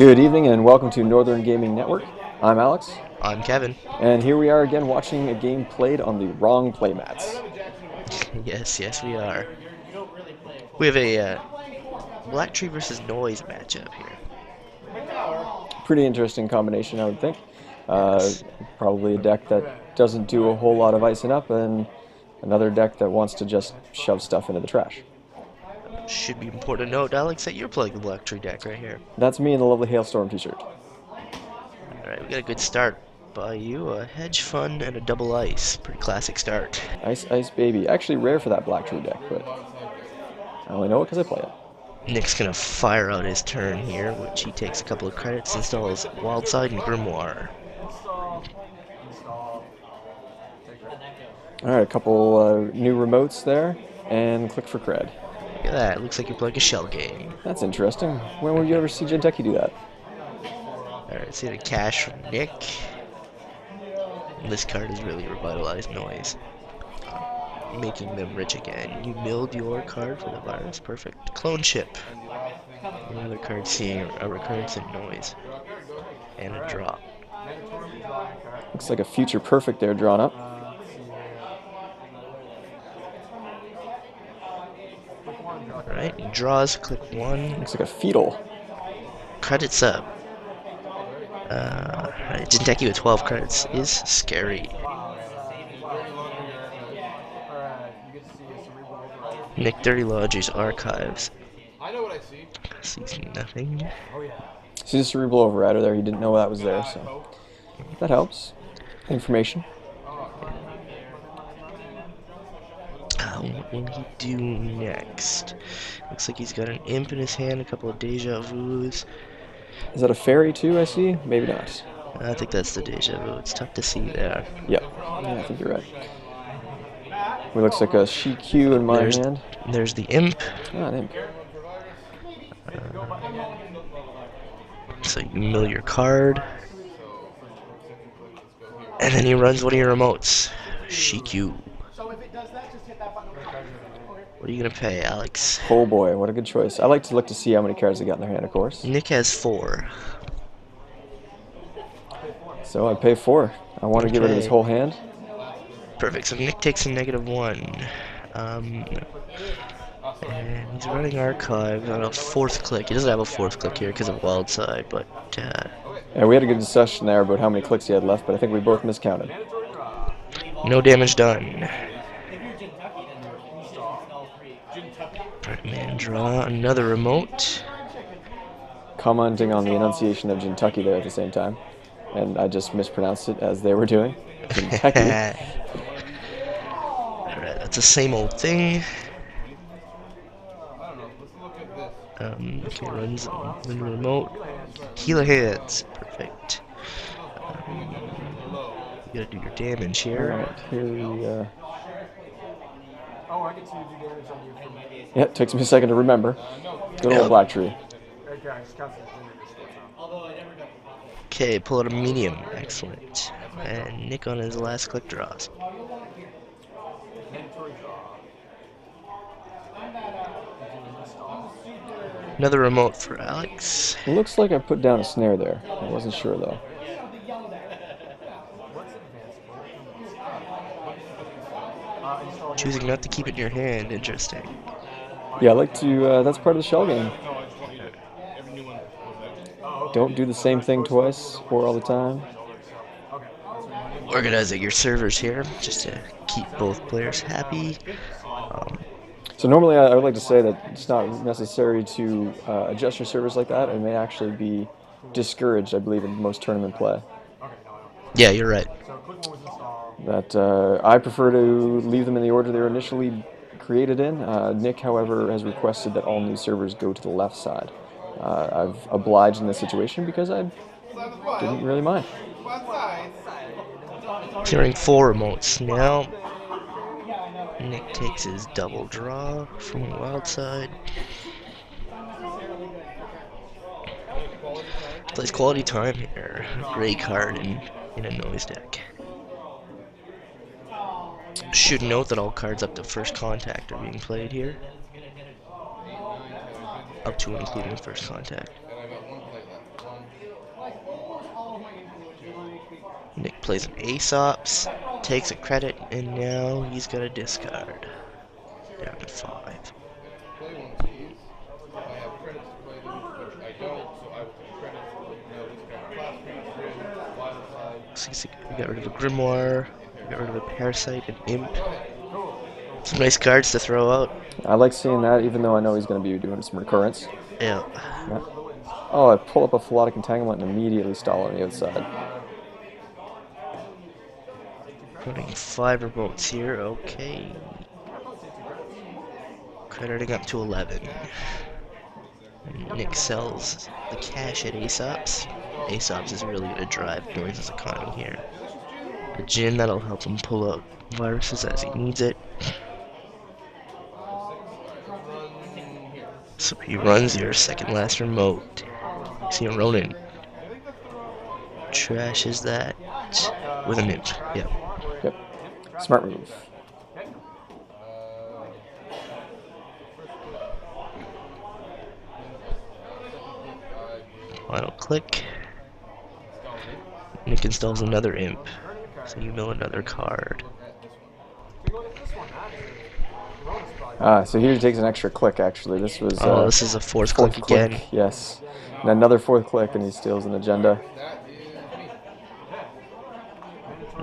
Good evening and welcome to Northern Gaming Network. I'm Alex. I'm Kevin. And here we are again watching a game played on the wrong playmats. Yes, we are. We have a Black Tree versus Noise matchup here. Pretty interesting combination, I would think. Yes. Probably a deck that doesn't do a whole lot of icing up, and another deck that wants to just shove stuff into the trash. Should be important to note, Alex, that you're playing the Black Tree deck right here. That's me in the lovely Hailstorm t-shirt. Alright, we got a good start by you. A Hedge Fund and a double ice. Pretty classic start. Ice, ice, baby. Actually rare for that Black Tree deck, but I only know it because I play it. Nick's gonna fire out his turn here, which he takes a couple of credits, installs Wildside and Grimoire. Alright, a couple new remotes there, and click for cred. Look at that, it looks like you're playing a shell game. That's interesting. When will you ever see Jinteki do that? Alright, see the cash from Nick. And this card has really revitalized Noise, making them rich again. You milled your card for the virus. Perfect. Clone chip. Another card seeing a recurrence in Noise. And a drop. Looks like a future perfect there drawn up. Alright, he draws, click 1. Looks like a fetal. Credits up. Right, Jinteki with 12 credits is scary. Nick Dirty Laundry's archives. Sees nothing. See the Cerebral Overwriter there, he didn't know that was there, so that helps. Information. What will he do next? Looks like he's got an imp in his hand, a couple of Deja Vus. Is that a fairy too, I see? Maybe not. I think that's the Deja Vu. It's tough to see there. Yep. Yeah, I think you're right. It looks like a Shi.Kyu in my hand. There's the imp. Ah, an imp. So you mill your card. And then he runs one of your remotes. Shi.Kyu. What are you gonna pay, Alex? Oh boy, what a good choice. I like to look to see how many cards they got in their hand, of course. Nick has 4. So I pay 4. I want to get rid of his whole hand. Perfect. So Nick takes a -1. And he's running archive on a 4th click. He doesn't have a 4th click here because of Wildside, but yeah, we had a good discussion there about how many clicks he had left, but I think we both miscounted. No damage done. Man, draw another remote. Commenting on the enunciation of Jinteki there at the same time, and I just mispronounced it as they were doing. Jinteki. Alright, that's the same old thing. Okay, runs the remote. Healer hands. Perfect. You gotta do your damage here. Alright, here we yeah, it takes me a second to remember. Good old Black Tree. Okay, pull out a medium. Excellent. And Nick on his last click draws. Another remote for Alex. It looks like I put down a snare there. I wasn't sure though. Choosing not to keep it in your hand. Interesting. Yeah, I like to, that's part of the shell game. Don't do the same thing twice or all the time. Organizing your servers here, just to keep both players happy. So normally I would like to say that it's not necessary to adjust your servers like that. It may actually be discouraged, I believe, in most tournament play. Yeah, you're right. That I prefer to leave them in the order they were initially created in. Nick, however, has requested that all new servers go to the left side. I've obliged in this situation because I didn't really mind. Clearing 4 remotes now. Nick takes his double draw from Wildside. Plays quality time here. Great card in a Noise deck. Should note that all cards up to first contact are being played here. Up to and including first contact. Nick plays an Aesops, takes a credit, and now he's got a discard. Down to 5. So we got rid of a Grimoire, we got rid of a Parasite, an Imp. Some nice cards to throw out. I like seeing that, even though I know he's going to be doing some recurrence. Yeah. Oh, I pull up a Philotic Entanglement and immediately stall on the outside. Running 5 remotes here, okay. Crediting up to 11. And Nick sells the cash at Aesops. Aesops is really going to drive Noise's economy here. The Jin, that'll help him pull out viruses as he needs it. So he runs your second last remote. You see a Ronin. Trashes that with an imp. Yep. Yep. Smart move. Final click. Nick installs another imp. So you mill another card. So here he takes an extra click, actually. This was... this is a fourth click again. Yes. And another fourth click, and he steals an agenda.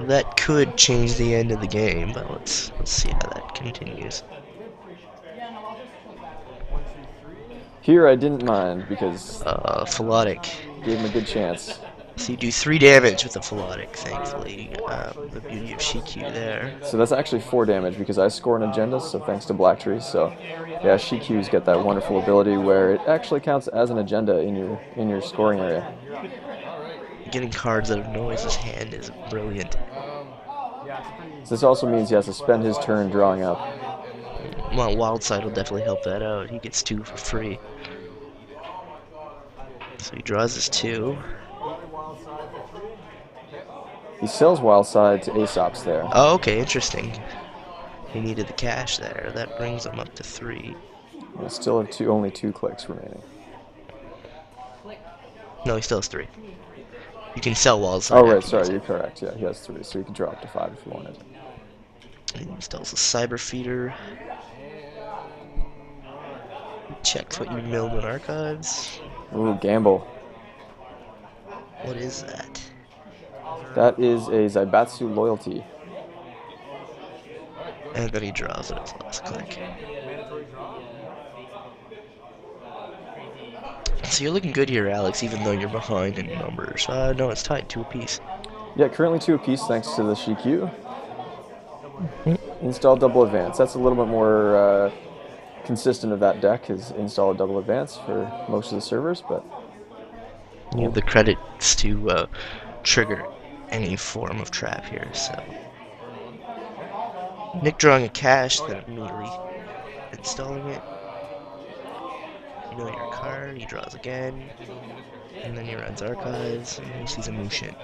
That could change the end of the game, but let's see how that continues. Here I didn't mind, because... Philotic. Gave him a good chance. So you do 3 damage with the Philotic, thankfully. The beauty of Shi.Kyu there. So that's actually 4 damage, because I score an agenda, so thanks to Black Tree. So, yeah, Shi.Kyu's got that wonderful ability where it actually counts as an agenda in your scoring area. Getting cards out of Noise's hand is brilliant. So this also means he has to spend his turn drawing up. Well, Wildside will definitely help that out. He gets 2 for free. So he draws his 2. He sells Wildside to Aesops there. Oh, okay, interesting. He needed the cash there. That brings him up to 3. We still have only 2 clicks remaining. No, he still has 3. You can sell Wildside. Oh, right, sorry, you're correct. Yeah, he has 3, so he can draw up to 5 if he wanted. He installs a Cyber Feeder. Checks what you milled in archives. Ooh, gamble. What is that? That is a Zaibatsu loyalty. And then he draws it at his last click. So you're looking good here, Alex, even though you're behind in numbers. No, it's tied 2 apiece. Yeah, currently 2 apiece thanks to the Shi.Kyu. Install double advance. That's a little bit more consistent of that deck, is install a double advance for most of the servers, but... You have the credits to trigger any form of trap here, so... Nick drawing a cash, then immediately installing it. You know your card, he draws again, and then he runs archives, and he sees a Mushin.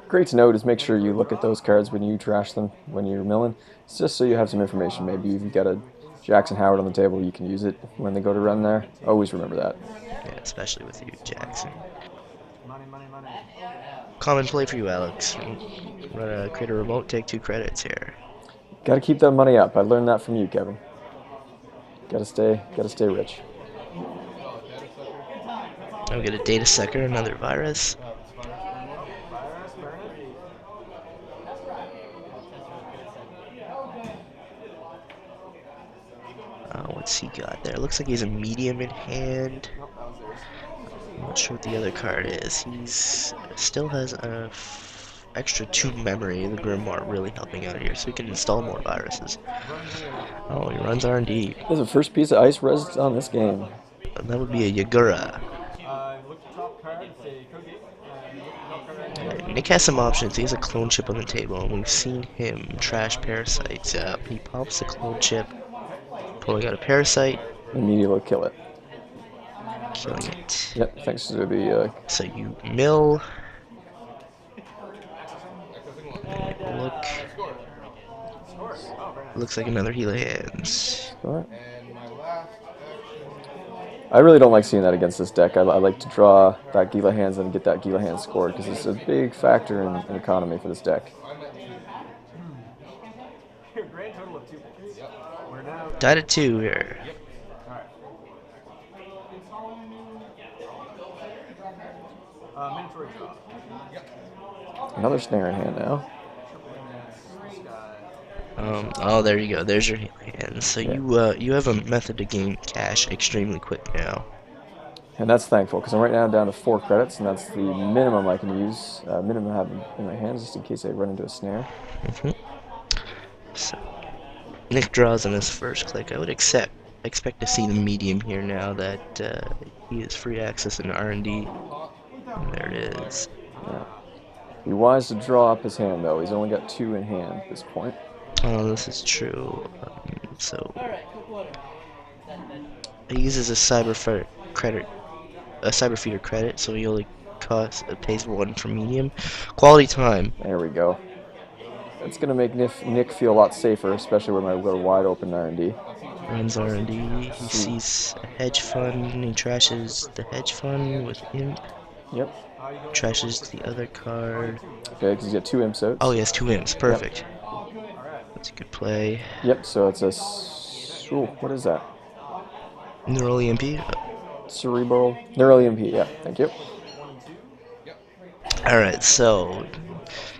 Great to note is make sure you look at those cards when you trash them, when you're milling. It's just so you have some information. Maybe if you've got a Jackson Howard on the table, you can use it when they go to run there. Always remember that. Yeah, especially with you, Jackson. Common play for you, Alex. Create a remote, take 2 credits here. Got to keep that money up. I learned that from you, Kevin. Got to stay rich. Now we get a Data Sucker, another virus. What's he got there? Looks like he has a medium in hand. I'm not sure what the other card is. He's still has a extra 2 memory. The Grimoire really helping out here, so he can install more viruses. Oh, he runs R&D. There's the first piece of ice res on this game. And that would be a Yagura. Nick has some options. He has a clone chip on the table, and we've seen him trash parasites. He pops the clone chip, pulling out a parasite. Immediately kill it. Killing it. Yep, thanks to the... So you mill. And look. Looks like another Gila hands. Right. I really don't like seeing that against this deck. I like to draw that Gila hands and get that Gila hand scored because it's a big factor in economy for this deck. Grand total of 2 points. We're now Died at 2 here. mandatory draw. Another snare in hand now. Oh, there you go. There's your hands. So Yeah. you have a method to gain cash extremely quick now. And that's thankful because I'm right now down to 4 credits, and that's the minimum I can use, minimum I have in my hands just in case I run into a snare. So Nick draws on his first click. I would expect to see the medium here now that he has free access into R&D. And there it is. Yeah. Be wise to draw up his hand though. He's only got 2 in hand at this point. Oh, this is true. So he uses a cyber feeder credit, so he only pays 1 for medium. Quality time. There we go. That's gonna make Nick feel a lot safer, especially with my little wide open R&D. Runs R&D. He sees a hedge fund. And he trashes the hedge fund with imp. Yep. Trashes the other card. Okay, because he's got 2 imps out. Oh, he has 2 imps. Perfect. Yep. That's a good play. Yep. So it's a. Ooh, what is that? Neural EMP. Cerebral. Neural EMP. Yeah. Thank you. All right. So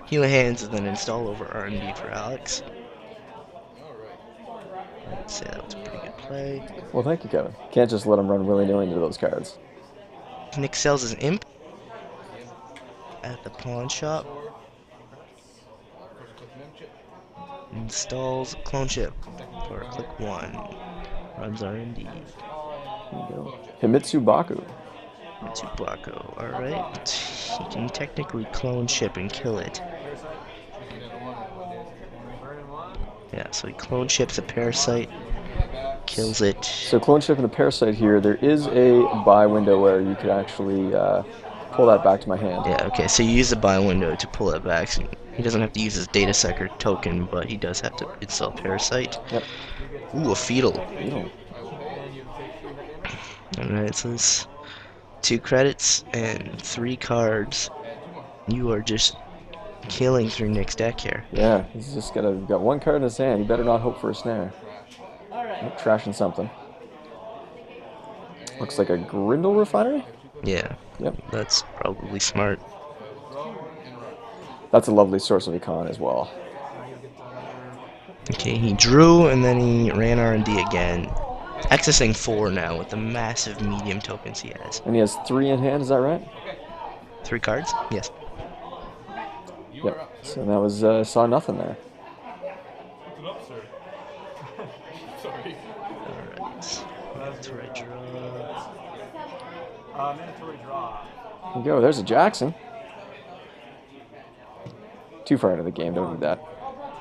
Gila hands and then install over R&D for Alex. I'd say that was a pretty good play. Well, thank you, Kevin. Can't just let him run willy-nilly into those cards. Nick sells his imp at the pawn shop. Installs clone chip for click 1. Runs R&D. There you go. Himitsu-Bako. Himitsu-Bako. Alright. He can technically clone chip and kill it. Yeah, so he clone chips a parasite, kills it. So clone chip and the parasite here, there is a buy window where you could actually pull that back to my hand. Yeah, okay, so you use the buy window to pull it back. So he doesn't have to use his data sucker token, but he does have to install parasite. Yep. Ooh, a fetal. Fetal. Alright, so it's 2 credits and 3 cards. You are just killing through Nick's deck here. Yeah, he's just got 1 card in his hand. He better not hope for a snare. Yep, trashing something. Looks like a GRNDL Refinery? Yeah. Yep. That's probably smart. That's a lovely source of econ as well. Okay, he drew and then he ran R&D again. Accessing 4 now with the massive medium tokens he has. And he has 3 in hand, is that right? 3 cards? Yes. Yep. So that was, saw nothing there. Alright. Mandatory draw. Mandatory draw. There you go, there's a Jackson. Too far into the game, don't need that.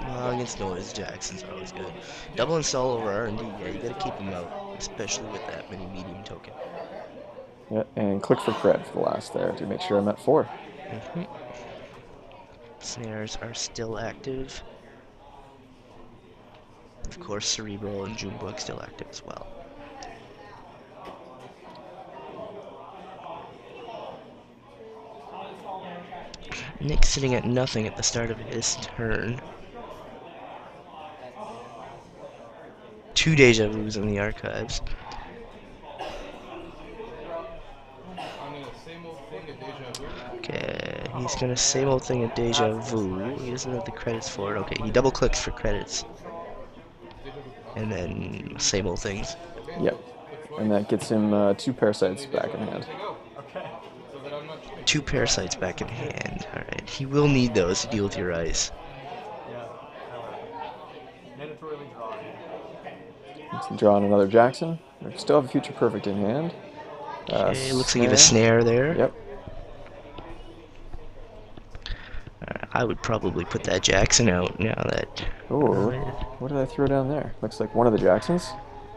Against noise, Jackson's always good. Double install over R&D, yeah, you gotta keep him out, especially with that many medium token. Yeah, and click for cred for the last there to make sure I'm at 4. Snares are still active. Of course, Cerebral and Junebug still active as well. Nick's sitting at nothing at the start of his turn. 2 Deja Vus in the archives. Okay, he's gonna same old thing at Deja Vu. He doesn't have the credits for it. Okay, he double clicks for credits. And then same old things. Yep. And that gets him 2 parasites back in hand. 2 parasites back in hand. Alright, he will need those to deal with your ice. Mandatorily draw. Let's draw on another Jackson. We still have a future perfect in hand. Okay, looks like you have a snare there. Yep. I would probably put that Jackson out now that... Ooh, what did I throw down there? Looks like one of the Jacksons.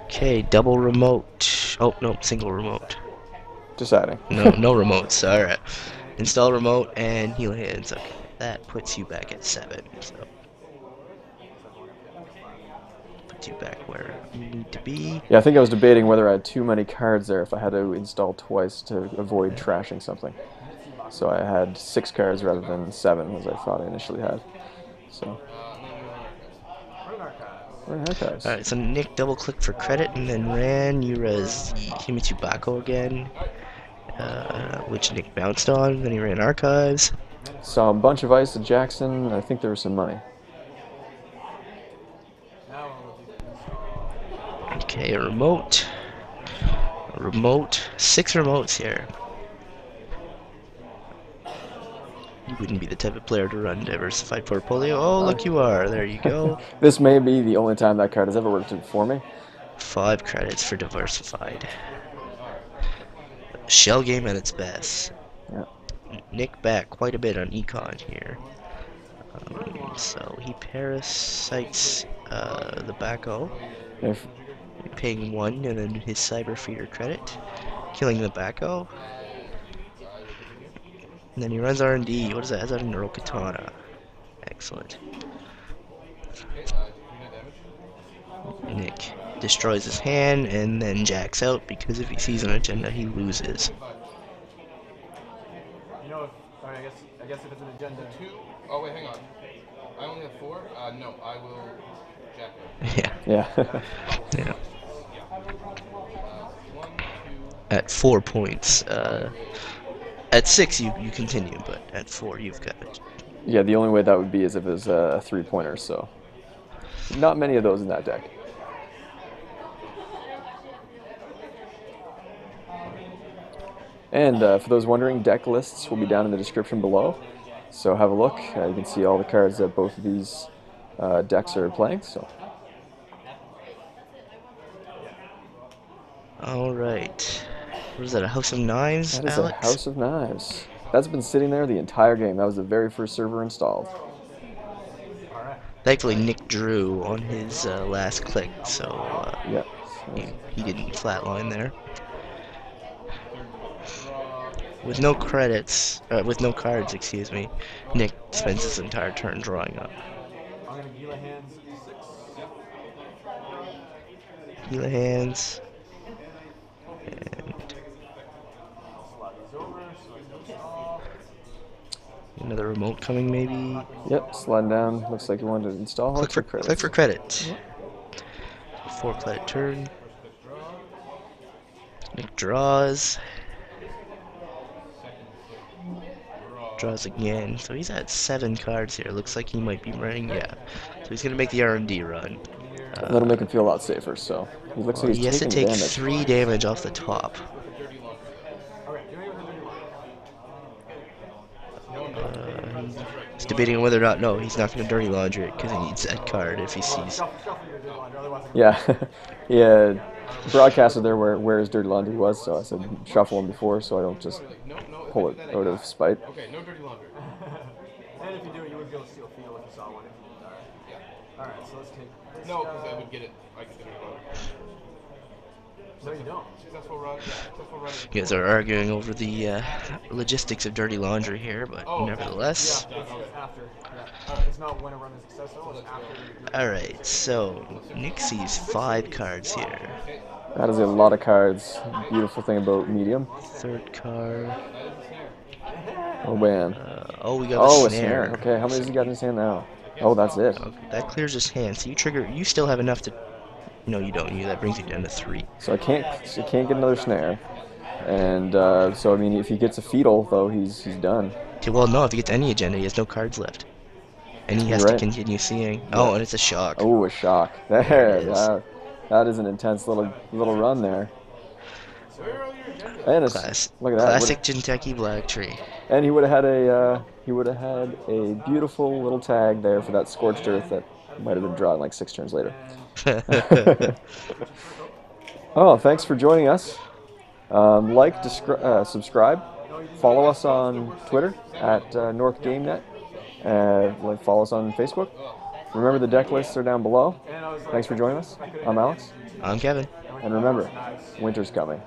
Okay, double remote. Oh, no, single remote. Deciding. No remotes. Alright. Install remote and heal hands. Okay, that puts you back at 7. So get you back where you need to be. Yeah, I think I was debating whether I had too many cards there if I had to install twice to avoid trashing something. So I had 6 cards rather than 7 as I thought I initially had. So. Archives. Alright, so Nick double-clicked for credit and then ran. You res the Himitsu-Bako again, which Nick bounced on. Then he ran Archives. Saw a bunch of ice at Jackson. I think there was some money. Okay, a remote. 6 remotes here. You wouldn't be the type of player to run Diversified Portfolio. Oh, look, you are. There you go. This may be the only time that card has ever worked for me. 5 credits for Diversified. Shell game at its best. Yeah. Nick back quite a bit on Econ here. So he parasites the Bako, paying 1 and then his Cyber Feeder credit, killing the Bako. And then he runs R&D. What is that? Is that a Neural Katana? Excellent. Nick destroys his hand and then jacks out because if he sees an agenda, he loses. You know, I guess if it's an agenda 2. Oh wait, hang on. I only have 4. No, I will jack out. Yeah. Yeah. Yeah. 1, 2. At 4 points. At 6 you continue, but at 4 you've got it. Yeah, the only way that would be is if it was a 3-pointer, so not many of those in that deck. And for those wondering, deck lists will be down in the description below, so have a look. You can see all the cards that both of these decks are playing. So. All right. What is that, a House of Knives, That is Alex? a House of Knives. That's been sitting there the entire game. That was the very first server installed. Thankfully, Nick drew on his last click, so Yep. he didn't flatline there. With no credits, with no cards, excuse me, Nick spends his entire turn drawing up. I'm gonna Gila hands 6. Gila hands. And another remote coming, maybe. Yep, sliding down. Looks like you wanted to install. Click for credit. 4 credit turn. Nick draws. Draws again. So he's at 7 cards here. Looks like he might be running. Yeah. So he's gonna make the R&D run. That'll make him feel a lot safer. So he looks like He has he's to taking take damage. 3 damage off the top. He's debating whether or not. No, he's not going to dirty laundry it because he needs that card if he sees. Yeah, yeah. Broadcasted there where his dirty laundry was, so I said shuffle him before, so I don't just pull it out of spite. Okay, no dirty laundry. And if you do it, you would be able to steal Field if you saw one. Alright, so let's take. No, because I would get it. I get the dirty laundry. No, you don't. Successful run. Successful run. You guys are arguing over the logistics of dirty laundry here, but nevertheless. Yeah, it's after. Yeah. It's not when a run is successful, it's after. Alright, so Nick sees 5 cards here. That is a lot of cards. Beautiful thing about medium. 3rd card. Oh man. Oh, we got a a snare. snare. Okay, how many has he got in his hand now? Oh, that's it. Okay, that clears his hand. So you still have enough to. No, you don't. That brings you down to 3. So I can't get another snare. And so I mean, if he gets a fetal though, he's done. Okay, well, no. If he gets any agenda, he has no cards left, and he has to continue seeing. Oh, and it's a shock. Oh, a shock. There, that is an intense little run there. And it's, look at that. Classic Jinteki Black Tree. And he would have had a beautiful little tag there for that Scorched Earth that might have been drawn like 6 turns later. Oh, thanks for joining us. Subscribe, follow us on Twitter at North Game Net, follow us on Facebook. Remember the deck lists are down below. Thanks for joining us. I'm Alex. I'm Kevin. And remember, winter's coming.